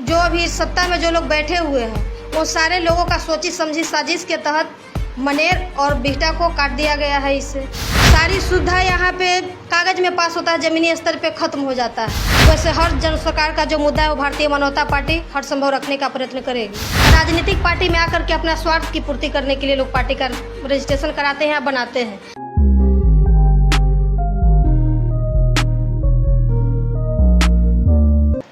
जो अभी सत्ता में जो लोग बैठे हुए हैं वो सारे लोगों का सोची समझी साजिश के तहत मनेर और बिहटा को काट दिया गया है। इससे सारी सुविधा यहाँ पे कागज में पास होता है, ज़मीनी स्तर पे ख़त्म हो जाता है। वैसे हर जन सरकार का जो मुद्दा है वो भारतीय मानवता पार्टी हर संभव रखने का प्रयत्न करेगी। राजनीतिक पार्टी में आकर के अपना स्वार्थ की पूर्ति करने के लिए लोग पार्टी का रजिस्ट्रेशन कराते हैं, बनाते हैं।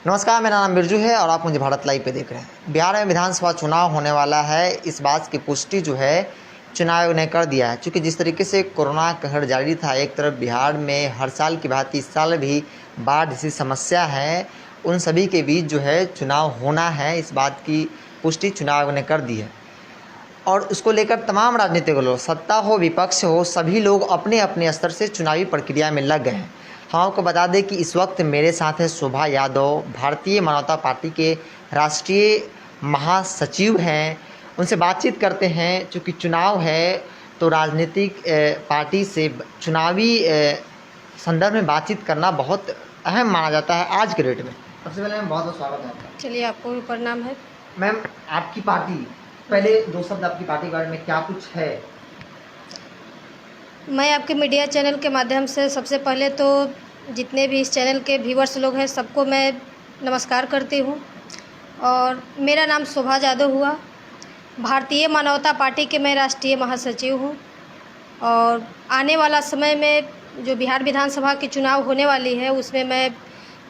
नमस्कार, मेरा नाम बिरजू है और आप मुझे भारत लाइव पे देख रहे हैं। बिहार में विधानसभा चुनाव होने वाला है, इस बात की पुष्टि जो है चुनाव आयोग ने कर दिया है। क्योंकि जिस तरीके से कोरोना कहर जारी था, एक तरफ बिहार में हर साल की भांति इस साल भी बाढ़ जैसी समस्या है, उन सभी के बीच जो है चुनाव होना है, इस बात की पुष्टि चुनाव आयोग ने कर दी है। और उसको लेकर तमाम राजनीतिक दलों, सत्ता हो विपक्ष हो, सभी लोग अपने अपने स्तर से चुनावी प्रक्रिया में लग गए हैं। हम आपको बता दें कि इस वक्त मेरे साथ है शोभा यादव, भारतीय मानवता पार्टी के राष्ट्रीय महासचिव हैं। उनसे बातचीत करते हैं। चूँकि चुनाव है तो राजनीतिक पार्टी से चुनावी संदर्भ में बातचीत करना बहुत अहम माना जाता है आज के डेट में। सबसे पहले मैम बहुत बहुत स्वागत है आपका। चलिए, आपको भी प्रणाम है। मैम, आपकी पार्टी, पहले दो शब्द आपकी पार्टी के बारे में क्या कुछ है? मैं आपके मीडिया चैनल के माध्यम से सबसे पहले तो जितने भी इस चैनल के व्यूवर्स लोग हैं सबको मैं नमस्कार करती हूँ। और मेरा नाम शोभा यादव हुआ, भारतीय मानवता पार्टी के मैं राष्ट्रीय महासचिव हूँ। और आने वाला समय में जो बिहार विधानसभा की चुनाव होने वाली है उसमें मैं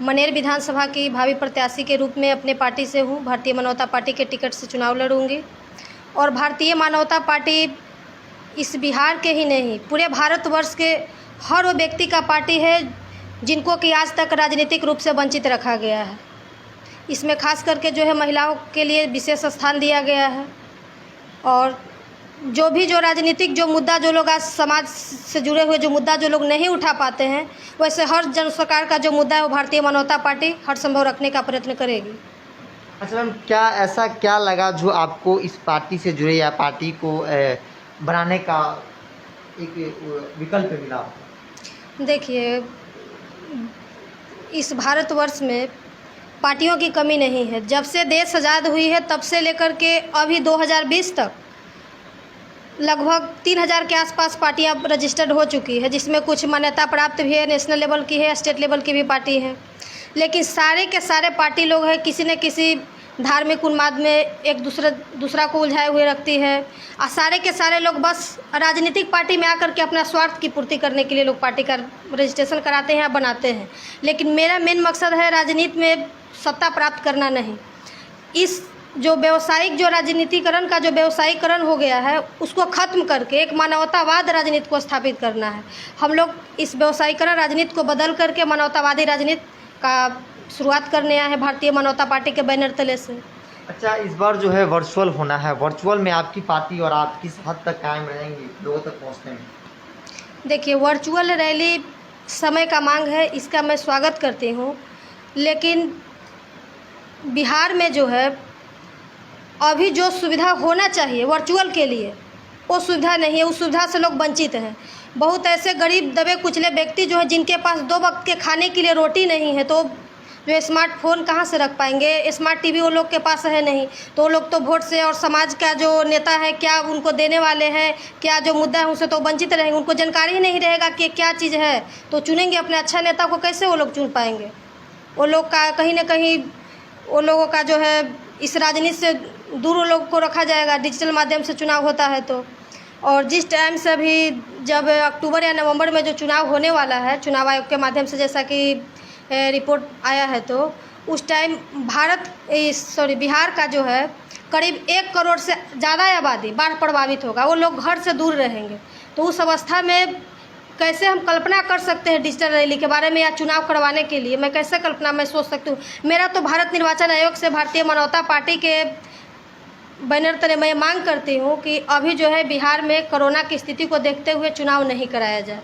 मनेर विधानसभा की भावी प्रत्याशी के रूप में अपने पार्टी से हूँ। भारतीय मानवता पार्टी के टिकट से चुनाव लड़ूंगी। और भारतीय मानवता पार्टी इस बिहार के ही नहीं, पूरे भारतवर्ष के हर वो व्यक्ति का पार्टी है जिनको कि आज तक राजनीतिक रूप से वंचित रखा गया है। इसमें खास करके जो है महिलाओं के लिए विशेष स्थान दिया गया है। और जो राजनीतिक जो मुद्दा जो लोग आज समाज से जुड़े हुए जो मुद्दा जो लोग नहीं उठा पाते हैं, वैसे हर जन सरकार का जो मुद्दा है वो भारतीय मानवता पार्टी हर संभव रखने का प्रयत्न करेगी। अच्छा मैम, क्या ऐसा क्या लगा जो आपको इस पार्टी से जुड़े या पार्टी को बनाने का एक विकल्प मिला? देखिए, इस भारतवर्ष में पार्टियों की कमी नहीं है। जब से देश आज़ाद हुई है तब से लेकर के अभी 2020 तक लगभग 3000 के आसपास पार्टियां रजिस्टर्ड हो चुकी है, जिसमें कुछ मान्यता प्राप्त भी है, नेशनल लेवल की है, स्टेट लेवल की भी पार्टी है। लेकिन सारे के सारे पार्टी लोग हैं किसी न किसी धार्मिक उन्माद में एक दूसरा को उलझाए हुए रखती है। और सारे के सारे लोग बस राजनीतिक पार्टी में आकर के अपना स्वार्थ की पूर्ति करने के लिए लोग पार्टी का रजिस्ट्रेशन कराते हैं, बनाते हैं। लेकिन मेरा मेन मकसद है राजनीति में सत्ता प्राप्त करना नहीं। इस जो व्यावसायिक जो राजनीतिकरण का जो व्यावसायीकरण हो गया है उसको ख़त्म करके एक मानवतावाद राजनीति को स्थापित करना है। हम लोग इस व्यावसायीकरण राजनीति को बदल करके मानवतावादी राजनीति का शुरुआत करने आए हैं भारतीय मानवता पार्टी के बैनर तले से। अच्छा, इस बार जो है वर्चुअल होना है, वर्चुअल में आपकी पार्टी और आप किस हद तक कायम रहेंगी लोगों तक पहुंचने में? देखिए, वर्चुअल रैली समय का मांग है, इसका मैं स्वागत करती हूँ। लेकिन बिहार में जो है अभी जो सुविधा होना चाहिए वर्चुअल के लिए वो सुविधा नहीं है। उस सुविधा से लोग वंचित हैं। बहुत ऐसे गरीब दबे कुचले व्यक्ति जो हैं जिनके पास 2 वक्त के खाने के लिए रोटी नहीं है, तो जो स्मार्टफोन कहाँ से रख पाएंगे? स्मार्ट टीवी वो लोग के पास है नहीं, तो वो लोग तो वोट से और समाज का जो नेता है क्या उनको देने वाले हैं, क्या जो मुद्दा है उनसे तो वंचित रहेंगे। उनको जानकारी ही नहीं रहेगा कि क्या चीज़ है, तो चुनेंगे अपने अच्छा नेता को कैसे वो लोग चुन पाएंगे? वो लोग का कहीं ना कहीं वो लोगों का जो है इस राजनीति से दूर वो लोग को रखा जाएगा डिजिटल माध्यम से चुनाव होता है तो। और जिस टाइम से अभी जब अक्टूबर या नवंबर में जो चुनाव होने वाला है चुनाव आयोग के माध्यम से जैसा कि रिपोर्ट आया है, तो उस टाइम बिहार का जो है करीब 1 करोड़ से ज़्यादा आबादी बाढ़ प्रभावित होगा। वो लोग घर से दूर रहेंगे। तो उस अवस्था में कैसे हम कल्पना कर सकते हैं डिजिटल रैली के बारे में या चुनाव करवाने के लिए? मैं कैसे कल्पना मैं सोच सकती हूँ? मेरा तो भारत निर्वाचन आयोग से भारतीय मानवता पार्टी के बैनर तले मैं मांग करती हूँ कि अभी जो है बिहार में कोरोना की स्थिति को देखते हुए चुनाव नहीं कराया जाए।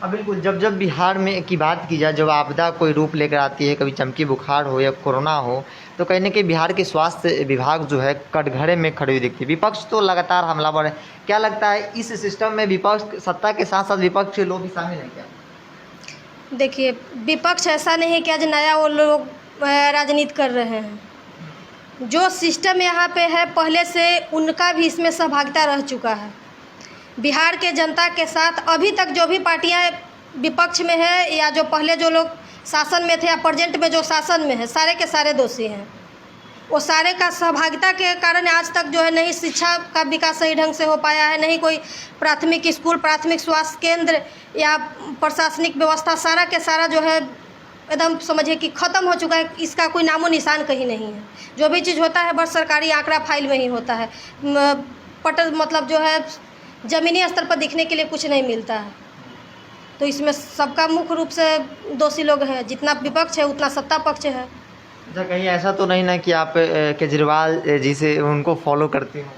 बिल्कुल, जब बिहार में की बात की जाए, जब आपदा कोई रूप लेकर आती है, कभी चमकी बुखार हो या कोरोना हो, तो कहीं ना कहीं बिहार के स्वास्थ्य विभाग जो है कटघरे में खड़ी हुई दिखती है। विपक्ष तो लगातार हमलावर है। क्या लगता है इस सिस्टम में विपक्ष, सत्ता के साथ साथ विपक्ष के लोग भी शामिल हैं क्या? देखिए, विपक्ष ऐसा नहीं है कि आज नया वो लोग राजनीति कर रहे हैं। जो सिस्टम यहाँ पे है पहले से उनका भी इसमें सहभागिता रह चुका है। बिहार के जनता के साथ अभी तक जो भी पार्टियाँ विपक्ष में है या जो पहले जो लोग शासन में थे या प्रेजेंट में जो शासन में है, सारे के सारे दोषी हैं। वो सारे का सहभागिता के कारण आज तक जो है नहीं शिक्षा का विकास सही ढंग से हो पाया है, नहीं कोई प्राथमिक स्कूल, प्राथमिक स्वास्थ्य केंद्र या प्रशासनिक व्यवस्था, सारा के सारा जो है एकदम समझिए कि ख़त्म हो चुका है। इसका कोई नामो निशान कहीं नहीं है। जो भी चीज़ होता है बस सरकारी आंकड़ा फाइल में ही होता है। मतलब जो है ज़मीनी स्तर पर दिखने के लिए कुछ नहीं मिलता है। तो इसमें सबका मुख्य रूप से दोषी लोग हैं, जितना विपक्ष है उतना सत्ता पक्ष है। अच्छा, कहीं ऐसा तो नहीं ना कि आप केजरीवाल जी से उनको फॉलो करती हो?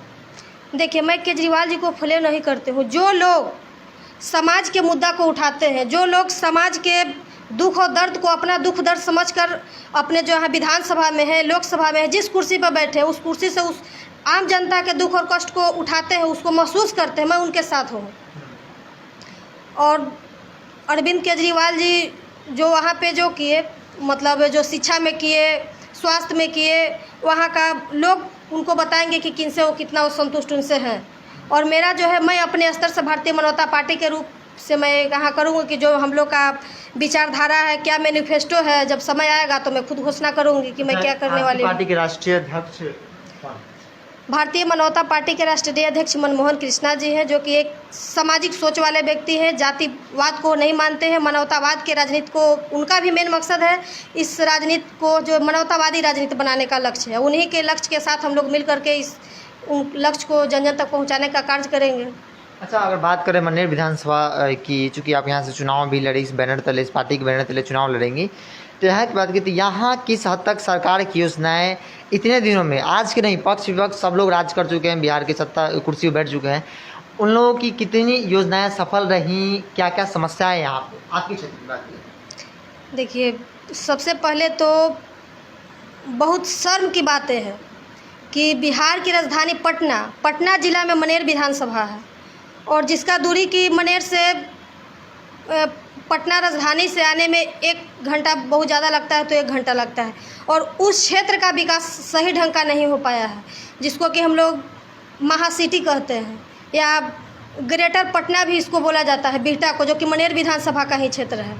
देखिए, मैं केजरीवाल जी को फॉलो नहीं करती हूँ। जो लोग समाज के मुद्दा को उठाते हैं, जो लोग समाज के दुख और दर्द को अपना दुख दर्द समझकर अपने जो है विधानसभा में है, लोकसभा में है, जिस कुर्सी पर बैठे हैं उस कुर्सी से उस आम जनता के दुख और कष्ट को उठाते हैं, उसको महसूस करते हैं, मैं उनके साथ हूँ। और अरविंद केजरीवाल जी जो वहाँ पे जो किए, मतलब जो शिक्षा में किए, स्वास्थ्य में किए, वहाँ का लोग उनको बताएंगे कि किनसे वो कितना वो संतुष्ट उनसे हैं। और मेरा जो है, मैं अपने स्तर से भारतीय मानवता पार्टी के रूप से मैं कहाँ करूँगी कि जो हम लोग का विचारधारा है, क्या मैनिफेस्टो है, जब समय आएगा तो मैं खुद घोषणा करूँगी कि मैं क्या करने वाली हूँ। पार्टी के राष्ट्रीय अध्यक्ष भारतीय मानवता पार्टी के राष्ट्रीय अध्यक्ष मनमोहन कृष्णा जी हैं, जो कि एक सामाजिक सोच वाले व्यक्ति हैं, जातिवाद को नहीं मानते हैं, मानवतावाद के राजनीति को उनका भी मेन मकसद है इस राजनीति को जो मानवतावादी राजनीति बनाने का लक्ष्य है। उन्हीं के लक्ष्य के साथ हम लोग मिल करके इस लक्ष्य को जन जन तक पहुँचाने का कार्य करेंगे। अच्छा, अगर बात करें मनेर विधानसभा की, चूँकि आप यहाँ से चुनाव भी लड़ी, इस बैनर तले, इस पार्टी के बैनर तले चुनाव लड़ेंगी, तो यहाँ की बात की तो यहाँ किस हद तक सरकार की योजनाएं इतने दिनों में, आज के नहीं पक्ष विपक्ष सब लोग राज कर चुके हैं, बिहार की सत्ता कुर्सी पर बैठ चुके हैं, उन लोगों की कितनी योजनाएं सफल रहीं, क्या क्या समस्याएं यहाँ पे आपके क्षेत्र की बात की? देखिए, सबसे पहले तो बहुत शर्म की बातें हैं कि बिहार की राजधानी पटना जिला में मनेर विधानसभा है, और जिसका दूरी की मनेर से पटना राजधानी से आने में 1 घंटा बहुत ज़्यादा लगता है, तो 1 घंटा लगता है, और उस क्षेत्र का विकास सही ढंग का नहीं हो पाया है, जिसको कि हम लोग महासिटी कहते हैं या ग्रेटर पटना भी इसको बोला जाता है, बिहटा को, जो कि मनेर विधानसभा का ही क्षेत्र है।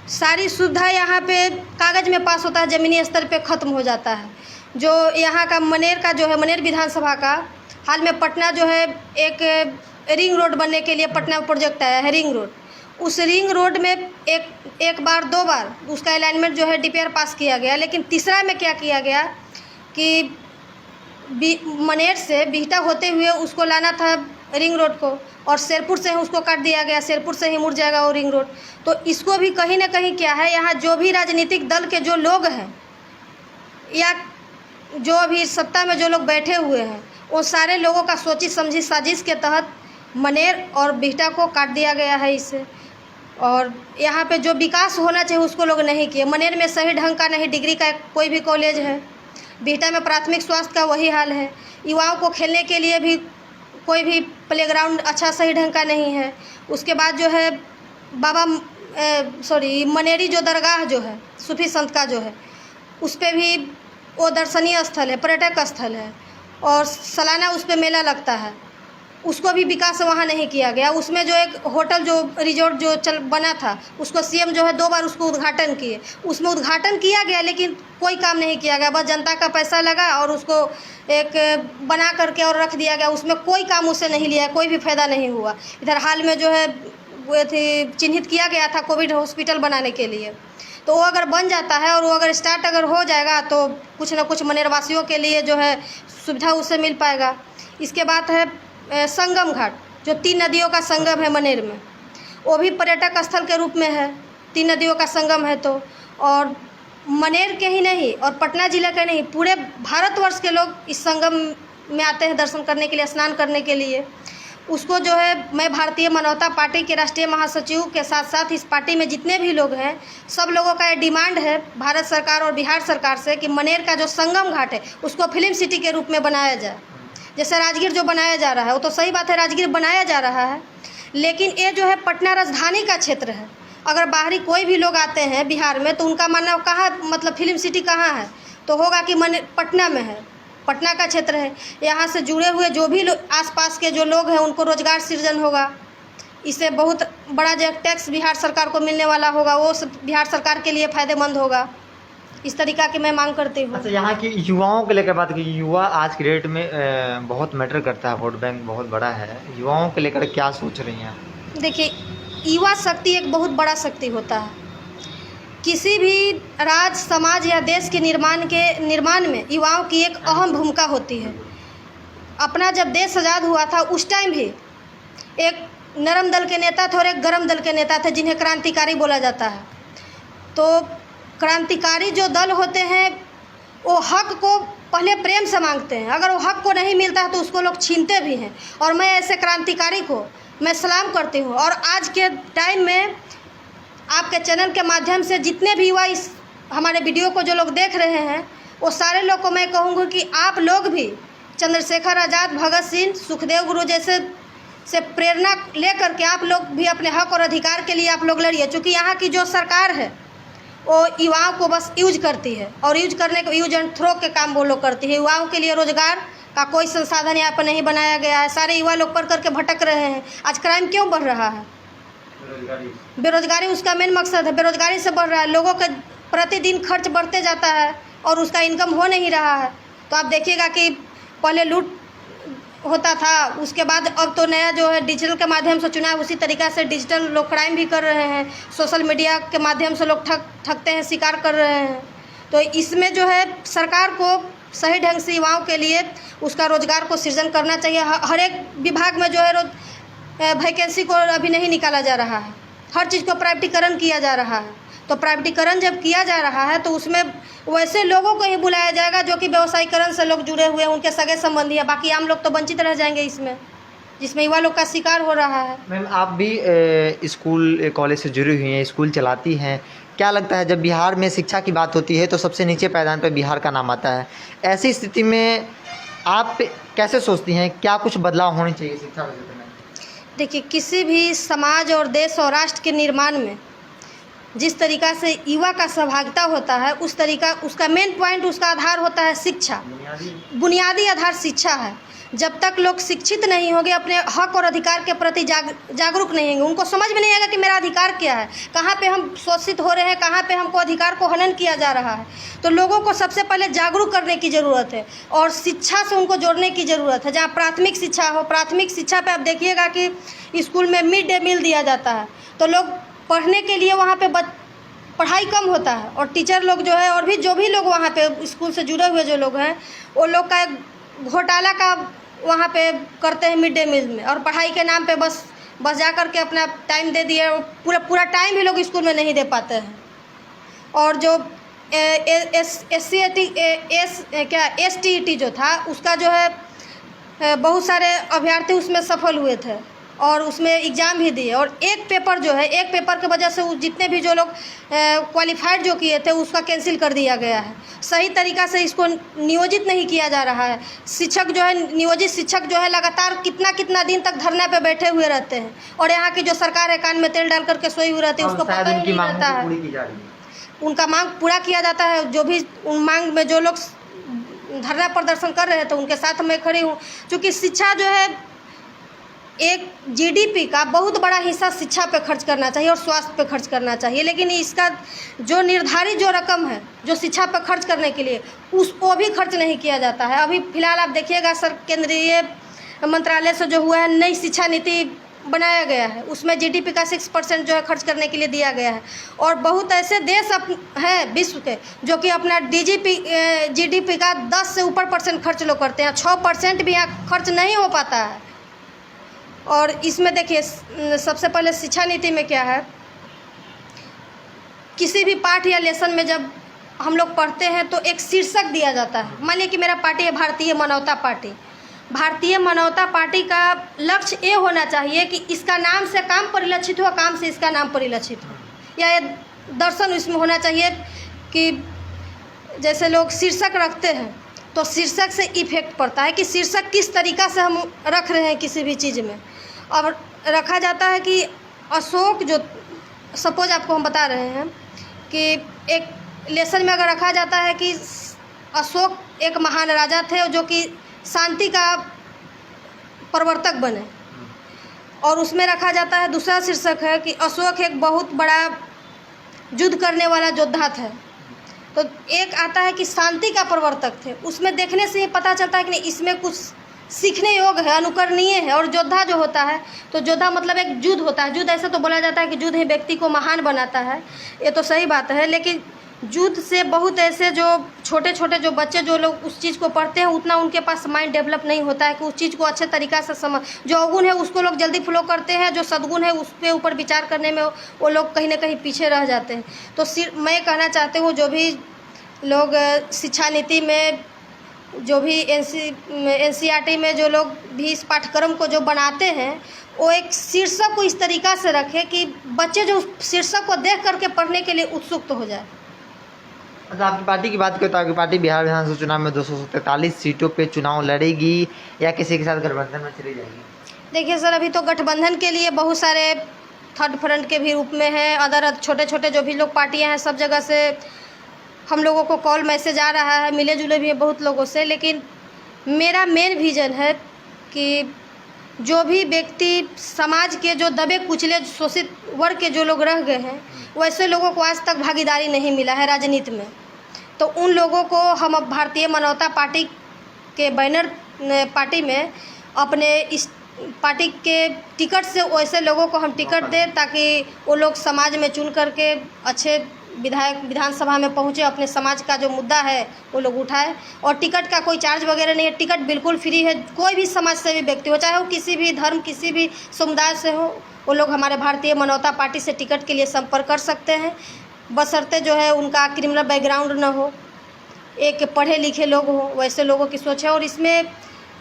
सारी सुविधा यहाँ पे कागज़ में पास होता है, ज़मीनी स्तर पे ख़त्म हो जाता है। जो यहाँ का मनेर का जो है, मनेर विधानसभा का हाल में पटना जो है एक रिंग रोड बनने के लिए पटना में प्रोजेक्ट आया है, रिंग रोड। उस रिंग रोड में एक बार 2 बार उसका अलाइनमेंट जो है डीपीआर पास किया गया, लेकिन तीसरा में क्या किया गया कि मनेर से बिहटा होते हुए उसको लाना था रिंग रोड को, और शेरपुर से ही उसको काट दिया गया, शेरपुर से ही मुड़ जाएगा वो रिंग रोड। तो इसको भी कहीं ना कहीं क्या है, यहाँ जो भी राजनीतिक दल के जो लोग हैं या जो अभी सत्ता में जो लोग बैठे हुए हैं, वो सारे लोगों का सोची समझी साजिश के तहत मनेर और बिहटा को काट दिया गया है इसे। और यहाँ पे जो विकास होना चाहिए उसको लोग नहीं किए। मनेर में सही ढंग का नहीं डिग्री का कोई भी कॉलेज है, बिहटा में प्राथमिक स्वास्थ्य का वही हाल है, युवाओं को खेलने के लिए भी कोई भी प्लेग्राउंड अच्छा सही ढंग का नहीं है। उसके बाद जो है मनेरी जो दरगाह जो है सूफी संत का जो है, उस पर भी वो दर्शनीय स्थल है, पर्यटक स्थल है, और सालाना उस पर मेला लगता है, उसको भी विकास वहाँ नहीं किया गया। उसमें जो एक होटल जो रिजॉर्ट जो बना था, उसको सीएम जो है 2 बार उसको उद्घाटन किए, उसमें उद्घाटन किया गया लेकिन कोई काम नहीं किया गया, बस जनता का पैसा लगा और उसको एक बना करके और रख दिया गया, उसमें कोई काम उससे नहीं लिया, कोई भी फ़ायदा नहीं हुआ। इधर हाल में जो है वो चिन्हित किया गया था कोविड हॉस्पिटल बनाने के लिए, तो वो अगर बन जाता है और वो अगर स्टार्ट अगर हो जाएगा तो कुछ ना कुछ मनेरवासियों के लिए जो है सुविधा उससे मिल पाएगा। इसके बाद है संगम घाट, जो 3 नदियों का संगम है मनेर में, वो भी पर्यटक स्थल के रूप में है, 3 नदियों का संगम है। तो और मनेर के ही नहीं और पटना ज़िले के नहीं, पूरे भारतवर्ष के लोग इस संगम में आते हैं दर्शन करने के लिए, स्नान करने के लिए। उसको जो है मैं भारतीय मानवता पार्टी के राष्ट्रीय महासचिव के साथ साथ इस पार्टी में जितने भी लोग हैं, सब लोगों का ये डिमांड है भारत सरकार और बिहार सरकार से कि मनेर का जो संगम घाट है उसको फिल्म सिटी के रूप में बनाया जाए। जैसे राजगीर जो बनाया जा रहा है, वो तो सही बात है, राजगीर बनाया जा रहा है, लेकिन ये जो है पटना राजधानी का क्षेत्र है। अगर बाहरी कोई भी लोग आते हैं बिहार में तो उनका मानना कहाँ, मतलब फिल्म सिटी कहाँ है, तो होगा कि मन पटना में है, पटना का क्षेत्र है, यहाँ से जुड़े हुए जो भी आसपास के जो लोग हैं उनको रोज़गार सृजन होगा। इससे बहुत बड़ा जो टैक्स बिहार सरकार को मिलने वाला होगा वो बिहार सरकार के लिए फ़ायदेमंद होगा। इस तरीक़ा की मैं मांग करती हूँ। अच्छा, यहाँ की युवाओं को लेकर बात की, युवा आज की डेट में बहुत मैटर करता है, वोट बैंक बहुत बड़ा है, युवाओं को लेकर क्या सोच रही हैं? देखिए, युवा शक्ति एक बहुत बड़ा शक्ति होता है। किसी भी राज्य, समाज या देश के निर्माण में युवाओं की एक अहम भूमिका होती है। अपना जब देश आज़ाद हुआ था उस टाइम भी एक नरम दल के नेता थे और एक गरम दल के नेता थे जिन्हें क्रांतिकारी बोला जाता है। तो क्रांतिकारी जो दल होते हैं वो हक को पहले प्रेम से मांगते हैं, अगर वो हक को नहीं मिलता है तो उसको लोग छीनते भी हैं। और मैं ऐसे क्रांतिकारी को मैं सलाम करती हूँ। और आज के टाइम में आपके चैनल के माध्यम से जितने भी युवा इस हमारे वीडियो को जो लोग देख रहे हैं वो सारे लोग को मैं कहूँगी कि आप लोग भी चंद्रशेखर आज़ाद, भगत सिंह, सुखदेव गुरु जैसे से प्रेरणा लेकर के आप लोग भी अपने हक और अधिकार के लिए आप लोग लड़िए। चूँकि यहाँ की जो सरकार है वो युवाओं को बस यूज करती है और यूज करने को यूज एंड थ्रो के काम वो लोग करती है। युवाओं के लिए रोज़गार का कोई संसाधन यहाँ पर नहीं बनाया गया है। सारे युवा लोग पढ़ करके भटक रहे हैं। आज क्राइम क्यों बढ़ रहा है? बेरोजगारी उसका मेन मकसद है। बेरोजगारी से बढ़ रहा है, लोगों का प्रतिदिन खर्च बढ़ते जाता है और उसका इनकम हो नहीं रहा है। तो आप देखिएगा कि पहले लूट होता था, उसके बाद अब तो नया जो है डिजिटल के माध्यम से चुनाव, उसी तरीक़ा से डिजिटल लोग क्राइम भी कर रहे हैं। सोशल मीडिया के माध्यम से लोग ठगते हैं, शिकार कर रहे हैं। तो इसमें जो है सरकार को सही ढंग से युवाओं के लिए उसका रोज़गार को सृजन करना चाहिए। हर एक विभाग में जो है वैकेंसी को अभी नहीं निकाला जा रहा है, हर चीज़ को प्राइवेटीकरण किया जा रहा है। तो प्राइवेटीकरण जब किया जा रहा है तो उसमें वैसे लोगों को ही बुलाया जाएगा जो कि व्यवसायीकरण से लोग जुड़े हुए हैं, उनके सगे संबंधी है। बाकी आम लोग तो वंचित रह जाएंगे इसमें, जिसमें युवा लोग का शिकार हो रहा है। मैम, आप भी स्कूल कॉलेज से जुड़ी हुई हैं, स्कूल चलाती हैं, क्या लगता है जब बिहार में शिक्षा की बात होती है तो सबसे नीचे पायदान पर बिहार का नाम आता है। ऐसी स्थिति में आप कैसे सोचती हैं क्या कुछ बदलाव होने चाहिए शिक्षा क्षेत्र में? देखिए, किसी भी समाज और देश और राष्ट्र के निर्माण में जिस तरीक़ा से युवा का सहभागिता होता है उस तरीका उसका मेन पॉइंट, उसका आधार होता है शिक्षा। बुनियादी आधार शिक्षा है। जब तक लोग शिक्षित नहीं होंगे, अपने हक और अधिकार के प्रति जागरूक नहीं होंगे, उनको समझ में नहीं आएगा कि मेरा अधिकार क्या है, कहाँ पे हम शोषित हो रहे हैं, कहाँ पे हमको अधिकार को हनन किया जा रहा है। तो लोगों को सबसे पहले जागरूक करने की ज़रूरत है और शिक्षा से उनको जोड़ने की ज़रूरत है। जहाँ प्राथमिक शिक्षा हो, प्राथमिक शिक्षा पर आप देखिएगा कि स्कूल में मिड डे मील दिया जाता है तो लोग पढ़ने के लिए वहाँ पे पढ़ाई कम होता है और टीचर लोग जो है और भी जो भी लोग वहाँ पे स्कूल से जुड़े हुए जो लोग हैं वो लोग का एक घोटाला का वहाँ पे करते हैं मिड डे मील में, और पढ़ाई के नाम पे बस जा कर के अपना टाइम दे दिए। पूरा टाइम भी लोग स्कूल में नहीं दे पाते हैं। और जो STET जो था उसका जो है बहुत सारे अभ्यर्थी उसमें सफल हुए थे और उसमें एग्ज़ाम भी दिए, और एक पेपर जो है, एक पेपर की वजह से जितने भी जो लोग क्वालिफाइड जो किए थे उसका कैंसिल कर दिया गया है। सही तरीक़ा से इसको नियोजित नहीं किया जा रहा है। शिक्षक जो है, नियोजित शिक्षक जो है लगातार कितना दिन तक धरना पे बैठे हुए रहते हैं और यहाँ की जो सरकार है कान में तेल डाल करके सोई हुई रहती है, उसको पता ही नहीं रहता है। उनका मांग पूरा किया जाता है। जो भी उन मांग में जो लोग धरना प्रदर्शन कर रहे थे उनके साथ मैं खड़ी हूँ। क्योंकि शिक्षा जो है एक GDP का बहुत बड़ा हिस्सा शिक्षा पे खर्च करना चाहिए और स्वास्थ्य पे खर्च करना चाहिए, लेकिन इसका जो निर्धारित जो रकम है जो शिक्षा पे खर्च करने के लिए उसको भी खर्च नहीं किया जाता है। अभी फ़िलहाल आप देखिएगा सर, केंद्रीय मंत्रालय से जो हुआ है नई शिक्षा नीति बनाया गया है, उसमें GDP का 6% जो है खर्च करने के लिए दिया गया है। और बहुत ऐसे देश हैं विश्व के जो कि अपना GDP का 10 से ऊपर % खर्च लोग करते हैं, 6% भी यहाँ खर्च नहीं हो पाता है। और इसमें देखिए सबसे पहले शिक्षा नीति में क्या है, किसी भी पाठ या लेसन में जब हम लोग पढ़ते हैं तो एक शीर्षक दिया जाता है। मान लीजिए कि मेरा पार्टी है भारतीय मानवता पार्टी। भारतीय मानवता पार्टी का लक्ष्य ये होना चाहिए कि इसका नाम से काम परिलक्षित हो, काम से इसका नाम परिलक्षित हो, या ये दर्शन इसमें होना चाहिए कि जैसे लोग शीर्षक रखते हैं तो शीर्षक से इफेक्ट पड़ता है कि शीर्षक किस तरीक़ा से हम रख रहे हैं किसी भी चीज़ में। अब रखा जाता है कि अशोक, जो सपोज आपको हम बता रहे हैं कि एक लेसन में अगर रखा जाता है कि अशोक एक महान राजा थे जो कि शांति का प्रवर्तक बने, और उसमें रखा जाता है, दूसरा शीर्षक है कि अशोक एक बहुत बड़ा युद्ध करने वाला योद्धा थे। तो एक आता है कि शांति का प्रवर्तक थे, उसमें देखने से ही पता चलता है कि नहीं इसमें कुछ सीखने योग्य है, अनुकरणीय है। और योद्धा जो होता है, तो योद्धा मतलब एक युद्ध होता है। युद्ध ऐसा तो बोला जाता है कि युद्ध ही व्यक्ति को महान बनाता है, ये तो सही बात है, लेकिन युद्ध से बहुत ऐसे जो छोटे छोटे जो बच्चे जो लोग उस चीज़ को पढ़ते हैं, उतना उनके पास माइंड डेवलप नहीं होता है कि उस चीज़ को अच्छे तरीक़ा से समझ। जो अवगुण है उसको लोग जल्दी फ्लो करते हैं, जो सद्गुण है उसके ऊपर विचार करने में वो लोग कहीं ना कहीं पीछे रह जाते हैं। तो मैं कहना चाहती हूँ, जो भी लोग शिक्षा नीति में, जो भी NCERT में जो लोग भी इस पाठ्यक्रम को जो बनाते हैं, वो एक शीर्षक को इस तरीक़ा से रखें कि बच्चे जो शीर्षक को देख करके पढ़ने के लिए उत्सुक तो हो जाए। अच्छा, आपकी पार्टी की बात करें तो आपकी पार्टी बिहार विधानसभा चुनाव में 243 सीटों पे चुनाव लड़ेगी या किसी के साथ गठबंधन में चली जाएगी? देखिए सर, अभी तो गठबंधन के लिए बहुत सारे थर्ड फ्रंट के भी रूप में हैं, अदर छोटे छोटे जो भी लोग पार्टियां हैं, सब जगह से हम लोगों को कॉल मैसेज आ रहा है, मिले जुले भी हैं बहुत लोगों से। लेकिन मेरा मेन विज़न है कि जो भी व्यक्ति समाज के जो दबे कुचले शोषित वर्ग के जो लोग रह गए हैं, वैसे लोगों को आज तक भागीदारी नहीं मिला है राजनीति में। तो उन लोगों को हम अब भारतीय मानवता पार्टी के बैनर पार्टी में अपने इस पार्टी के टिकट से वैसे लोगों को हम टिकट दें, ताकि वो लोग समाज में चुन करके अच्छे विधानसभा में पहुँचे, अपने समाज का जो मुद्दा है वो लोग उठाए। और टिकट का कोई चार्ज वगैरह नहीं है, टिकट बिल्कुल फ्री है। कोई भी समाज सेवी व्यक्ति हो, चाहे वो किसी भी धर्म, किसी भी समुदाय से हो, वो लोग हमारे भारतीय मानवता पार्टी से टिकट के लिए संपर्क कर सकते हैं, बशर्ते जो है उनका क्रिमिनल बैकग्राउंड न हो, एक पढ़े लिखे लोग हो, वैसे लोगों की सोच है। और इसमें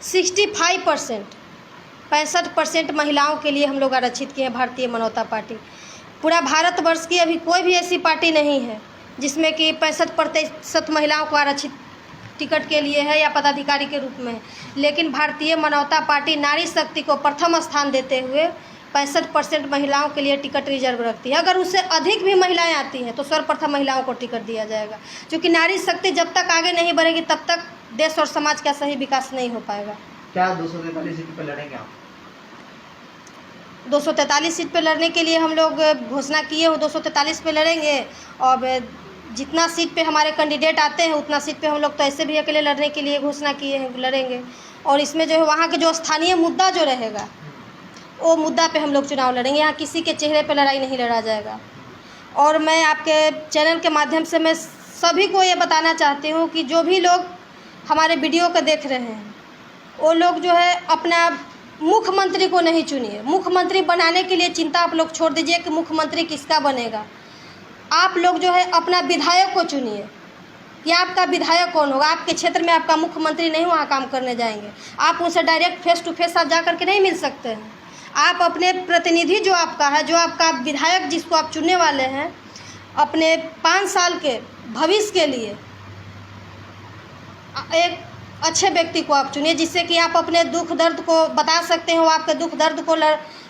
65% महिलाओं के लिए हम लोग आरक्षित किए हैं भारतीय मानवता पार्टी। पूरा भारतवर्ष की अभी कोई भी ऐसी पार्टी नहीं है जिसमें कि 65% महिलाओं को आरक्षित टिकट के लिए है या पदाधिकारी के रूप में है। लेकिन भारतीय मानवता पार्टी नारी शक्ति को प्रथम स्थान देते हुए 65% महिलाओं के लिए टिकट रिजर्व रखती है। अगर उससे अधिक भी महिलाएं आती हैं तो सर्वप्रथम महिलाओं को टिकट दिया जाएगा, क्योंकि नारी शक्ति जब तक आगे नहीं बढ़ेगी तब तक देश और समाज का सही विकास नहीं हो पाएगा। क्या 243 सीट पर लड़ेंगे आप? 243 सीट पे लड़ने के लिए हम लोग घोषणा किए हो, 243 पे लड़ेंगे। और जितना सीट पे हमारे कैंडिडेट आते हैं उतना सीट पे हम लोग तो ऐसे भी अकेले लड़ने के लिए घोषणा किए हैं, लड़ेंगे। और इसमें जो है वहाँ के जो स्थानीय मुद्दा जो रहेगा वो मुद्दा पे हम लोग चुनाव लड़ेंगे, यहाँ किसी के चेहरे पे लड़ाई नहीं लड़ा जाएगा। और मैं आपके चैनल के माध्यम से मैं सभी को ये बताना चाहती हूँ कि जो भी लोग हमारे वीडियो को देख रहे हैं, वो लोग जो है अपना मुख्यमंत्री को नहीं चुनिए। मुख्यमंत्री बनाने के लिए चिंता आप लोग छोड़ दीजिए कि मुख्यमंत्री किसका बनेगा। आप लोग जो है अपना विधायक को चुनिए कि आपका विधायक कौन होगा। आपके क्षेत्र में आपका मुख्यमंत्री नहीं वहाँ काम करने जाएंगे, आप उनसे डायरेक्ट फेस टू फेस आप जा करके नहीं मिल सकते हैं। आप अपने प्रतिनिधि जो आपका है, जो आपका विधायक जिसको आप चुनने वाले हैं, अपने 5 साल के भविष्य के लिए एक अच्छे व्यक्ति को आप चुनिए, जिससे कि आप अपने दुख दर्द को बता सकते हो, आपके दुख दर्द को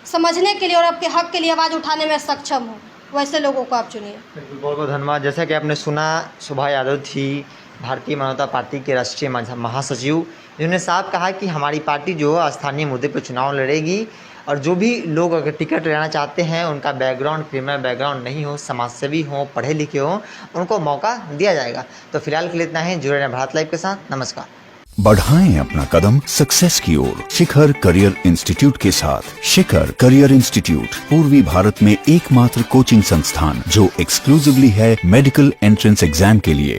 समझने के लिए और आपके हक के लिए आवाज़ उठाने में सक्षम हो, वैसे लोगों को आप चुनिए। बिल्कुल, बहुत बहुत धन्यवाद। जैसा कि आपने सुना, शोभा यादव थी भारतीय मानवता पार्टी के राष्ट्रीय महासचिव, जिन्होंने साफ कहा कि हमारी पार्टी जो स्थानीय मुद्दे पर चुनाव लड़ेगी, और जो भी लोग अगर टिकट लेना चाहते हैं, उनका बैकग्राउंड क्रिमिनल बैकग्राउंड नहीं हो, समाजसेवी हो, पढ़े लिखे हो, उनको मौका दिया जाएगा। तो फिलहाल के लिए इतना ही। जुड़े रहें भारत लाइव के साथ। नमस्कार। बढ़ाएं अपना कदम सक्सेस की ओर शिखर करियर इंस्टीट्यूट के साथ। शिखर करियर इंस्टीट्यूट पूर्वी भारत में एकमात्र कोचिंग संस्थान जो एक्सक्लूसिवली है मेडिकल एंट्रेंस एग्जाम के लिए।